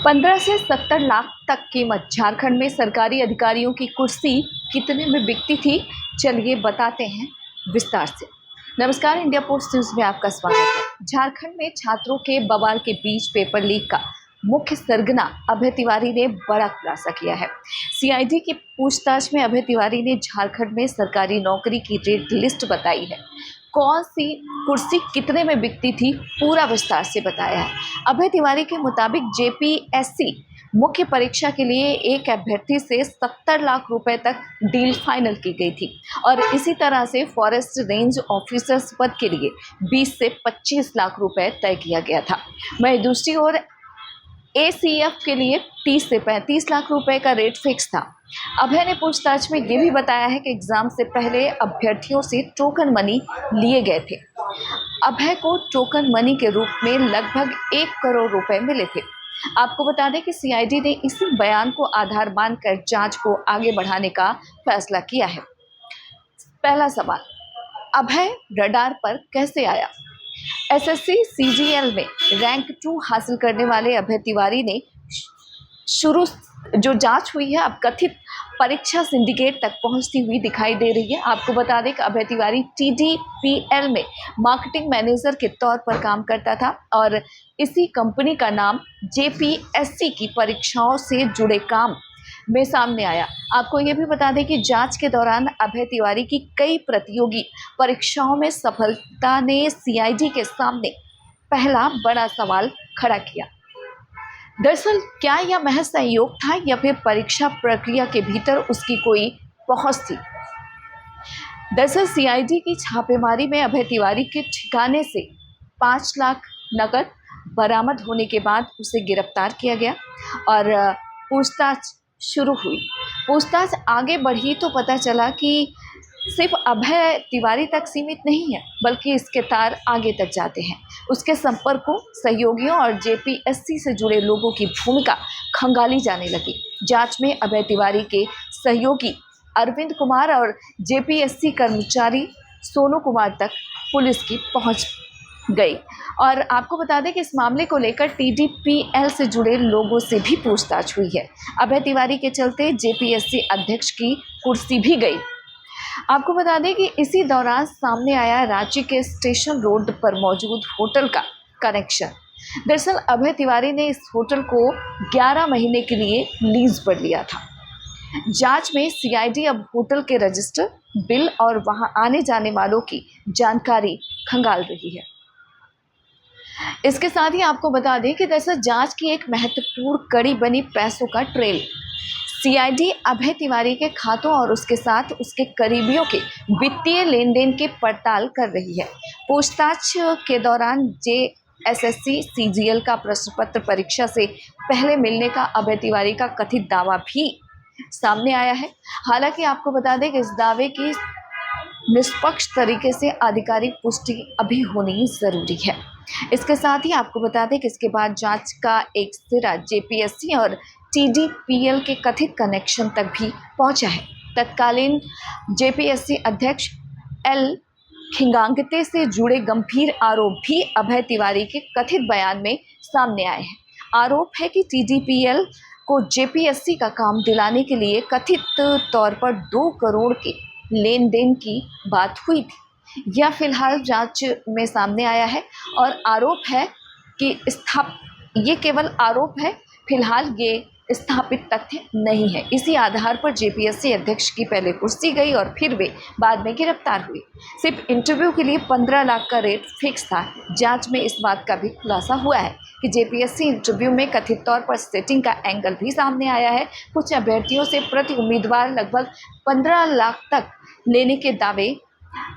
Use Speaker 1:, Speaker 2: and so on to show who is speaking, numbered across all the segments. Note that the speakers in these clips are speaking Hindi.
Speaker 1: 15 से 70 लाख तक कीमत झारखंड में सरकारी अधिकारियों की कुर्सी कितने में बिकती थी? चलिए बताते हैं विस्तार से। नमस्कार, इंडिया पोस्ट न्यूज में आपका स्वागत है। झारखंड में छात्रों के बवाल के बीच पेपर लीक का मुख्य सरगना अभय तिवारी ने बड़ा खुलासा किया है। सीआईडी की पूछताछ में अभय तिवारी ने झारखंड में सरकारी नौकरी की रेट लिस्ट बताई है। कौन सी कुर्सी कितने में बिकती थी, पूरा विस्तार से बताया है। अभय तिवारी के मुताबिक जेपीएससी मुख्य परीक्षा के लिए एक अभ्यर्थी से 70 लाख रुपए तक डील फाइनल की गई थी और इसी तरह से फॉरेस्ट रेंज ऑफिसर्स पद के लिए 20 से 25 लाख रुपए तय किया गया था। वहीं दूसरी ओर एसीएफ के लिए 30 से 35 लाख रुपए का रेट फिक्स था। अभय ने पूछताछ में ये भी बताया है कि एग्जाम से पहले अभ्यर्थियों से टोकन मनी लिए गए थे। अभय को टोकन मनी के रूप में लगभग 1 करोड़ रुपए मिले थे। आपको बता दें कि सीआईडी ने इसी बयान को आधार मानकर जांच को आगे बढ़ाने का फैसला किया है। पहला सवाल, अभय रडार पर कैसे आया? एसएससी सीजीएल में रैंक 2 हासिल करने वाले अभय तिवारी ने शुरू जो जांच हुई है अब कथित परीक्षा सिंडिकेट तक पहुंचती हुई दिखाई दे रही है। आपको बता दें कि अभय तिवारी टीडीपीएल में मार्केटिंग मैनेजर के तौर पर काम करता था और इसी कंपनी का नाम जेपीएससी की परीक्षाओं से जुड़े काम में सामने आया। आपको ये भी बता दें कि जांच के दौरान अभय तिवारी की कई प्रतियोगी परीक्षाओं में सफलता ने सीआईडी के सामने पहला बड़ा सवाल खड़ा किया। दरअसल क्या यह महज संयोग था या फिर परीक्षा प्रक्रिया के भीतर उसकी कोई पहुंच थी? दरअसल सीआईडी की छापेमारी में अभय तिवारी के ठिकाने से 5 लाख नकद बरामद होने के बाद उसे गिरफ्तार किया गया और पूछताछ शुरू हुई। पूछताछ आगे बढ़ी तो पता चला कि सिर्फ अभय तिवारी तक सीमित नहीं है, बल्कि इसके तार आगे तक जाते हैं। उसके संपर्कों, सहयोगियों और जेपीएससी से जुड़े लोगों की भूमिका खंगाली जाने लगी। जांच में अभय तिवारी के सहयोगी अरविंद कुमार और जेपीएससी कर्मचारी सोनू कुमार तक पुलिस की पहुंच गई और आपको बता दें कि इस मामले को लेकर टीडीपीएल से जुड़े लोगों से भी पूछताछ हुई है। अभय तिवारी के चलते जेपीएससी अध्यक्ष की कुर्सी भी गई। आपको बता दें कि इसी दौरान सामने आया रांची के स्टेशन रोड पर मौजूद होटल का कनेक्शन। दरअसल अभय तिवारी ने इस होटल को 11 महीने के लिए लीज पर लिया था। जांच में सीआईडी अब होटल के रजिस्टर, बिल और वहां आने जाने वालों की जानकारी खंगाल रही है। इसके साथ ही आपको बता दें कि दरअसल जांच की एक महत्वपूर्ण कड़ी बनी पैसों का ट्रेल। सीआईडी अभय तिवारी के खातों और उसके साथ उसके करीबियों के वित्तीय लेन देन की पड़ताल कर रही है। पूछताछ के दौरान एसएससी सीजीएल का प्रश्न पत्र परीक्षा से पहले मिलने का अभय तिवारी का कथित दावा भी सामने आया है। हालांकि आपको बता दें कि इस दावे की निष्पक्ष तरीके से आधिकारिक पुष्टि अभी होनी जरूरी है। इसके साथ ही आपको बता दें कि इसके बाद जांच का एक सिरा जेपीएससी और टीडीपीएल के कथित कनेक्शन तक भी पहुंचा है। तत्कालीन जेपीएससी अध्यक्ष एल खिंगांगते से जुड़े गंभीर आरोप भी अभय तिवारी के कथित बयान में सामने आए हैं। आरोप है कि टीडीपीएल को जेपीएससी का काम दिलाने के लिए कथित तौर पर 2 करोड़ के लेन देन की बात हुई थी। यह फिलहाल जांच में सामने आया है और आरोप है कि ये केवल आरोप है, फिलहाल ये स्थापित तथ्य नहीं है। इसी आधार पर जेपीएससी अध्यक्ष की पहले कुर्सी गई और फिर वे बाद में गिरफ्तार हुए। सिर्फ इंटरव्यू के लिए 15 लाख का रेट फिक्स था। जांच में इस बात का भी खुलासा हुआ है कि जेपीएससी इंटरव्यू में कथित तौर पर सेटिंग का एंगल भी सामने आया है। कुछ अभ्यर्थियों से प्रति उम्मीदवार लगभग 15 लाख तक लेने के दावे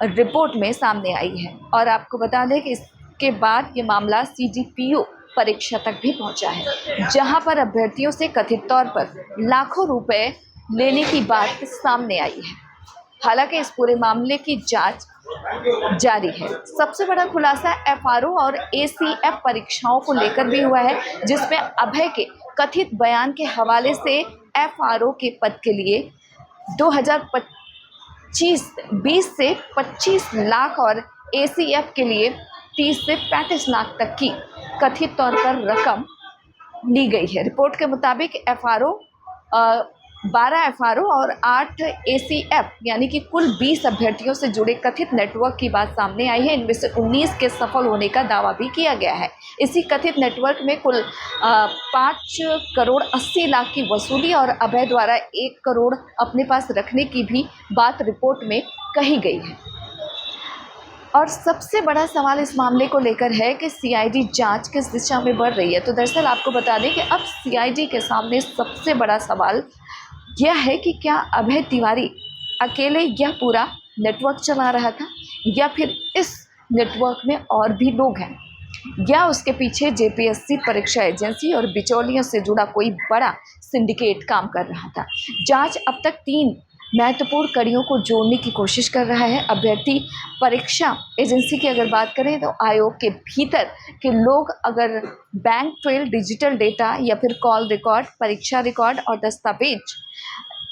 Speaker 1: रिपोर्ट में सामने आई है और आपको बता दें कि इसके बाद ये मामला सीडीपीओ परीक्षा तक भी पहुंचा है, जहां पर अभ्यर्थियों से कथित तौर पर लाखों रुपए लेने की बात सामने आई है। हालांकि इस पूरे मामले की जांच जारी है। सबसे बड़ा खुलासा एफआरओ और एसीएफ परीक्षाओं को लेकर भी हुआ है, जिसमें अभय के कथित बयान के हवाले से एफआरओ के पद के लिए 20 से 25 लाख और एसीएफ के लिए 30 से 35 लाख तक की कथित तौर पर रकम ली गई है। रिपोर्ट के मुताबिक एफआरओ 12 एफआरओ और 8 एसीएफ यानी कि कुल 20 अभ्यर्थियों से जुड़े कथित नेटवर्क की बात सामने आई है। इनमें से 19 के सफल होने का दावा भी किया गया है। इसी कथित नेटवर्क में कुल 5 करोड़ 80 लाख की वसूली और अभय द्वारा 1 करोड़ अपने पास रखने की भी बात रिपोर्ट में कही गई है। और सबसे बड़ा सवाल इस मामले को लेकर है कि सीआईडी जांच किस दिशा में बढ़ रही है। तो दरअसल आपको बता दें कि अब सीआईडी के सामने सबसे बड़ा सवाल यह है कि क्या अभय तिवारी अकेले यह पूरा नेटवर्क चला रहा था या फिर इस नेटवर्क में और भी लोग हैं, या उसके पीछे जेपीएससी परीक्षा एजेंसी और बिचौलियों से जुड़ा कोई बड़ा सिंडिकेट काम कर रहा था। जांच अब तक 3 महत्वपूर्ण कड़ियों को जोड़ने की कोशिश कर रहा है। अभ्यर्थी परीक्षा एजेंसी की अगर बात करें तो आयोग के भीतर के लोग अगर बैंक ट्रेल, डिजिटल डेटा या फिर कॉल रिकॉर्ड, परीक्षा रिकॉर्ड और दस्तावेज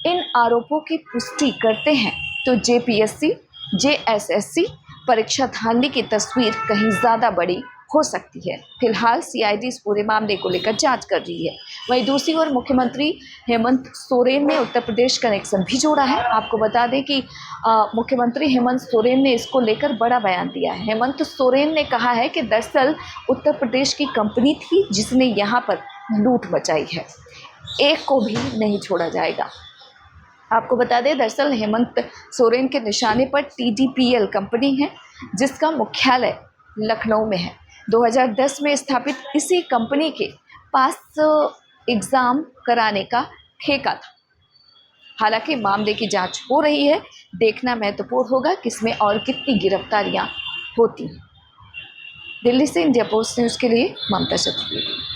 Speaker 1: इन आरोपों की पुष्टि करते हैं तो जेपीएससी, जेएसएससी परीक्षा धांधली की तस्वीर कहीं ज़्यादा बड़ी हो सकती है। फिलहाल सीआईडी इस पूरे मामले को लेकर जांच कर रही है। वहीं दूसरी ओर मुख्यमंत्री हेमंत सोरेन ने उत्तर प्रदेश कनेक्शन भी जोड़ा है। आपको बता दें कि मुख्यमंत्री हेमंत सोरेन ने इसको लेकर बड़ा बयान दिया है। हेमंत सोरेन ने कहा है कि दरअसल उत्तर प्रदेश की कंपनी थी जिसने यहाँ पर लूट मचाई है, एक को भी नहीं छोड़ा जाएगा। आपको बता दें दरअसल हेमंत सोरेन के निशाने पर टीडीपीएल कंपनी है जिसका मुख्यालय लखनऊ में है। 2010 में स्थापित इसी कंपनी के पास एग्ज़ाम कराने का ठेका था। हालांकि मामले की जांच हो रही है, देखना महत्वपूर्ण होगा किसमें और कितनी गिरफ्तारियां होती हैं। दिल्ली से इंडिया पोस्ट न्यूज़ के लिए ममता चतुर्वेदी।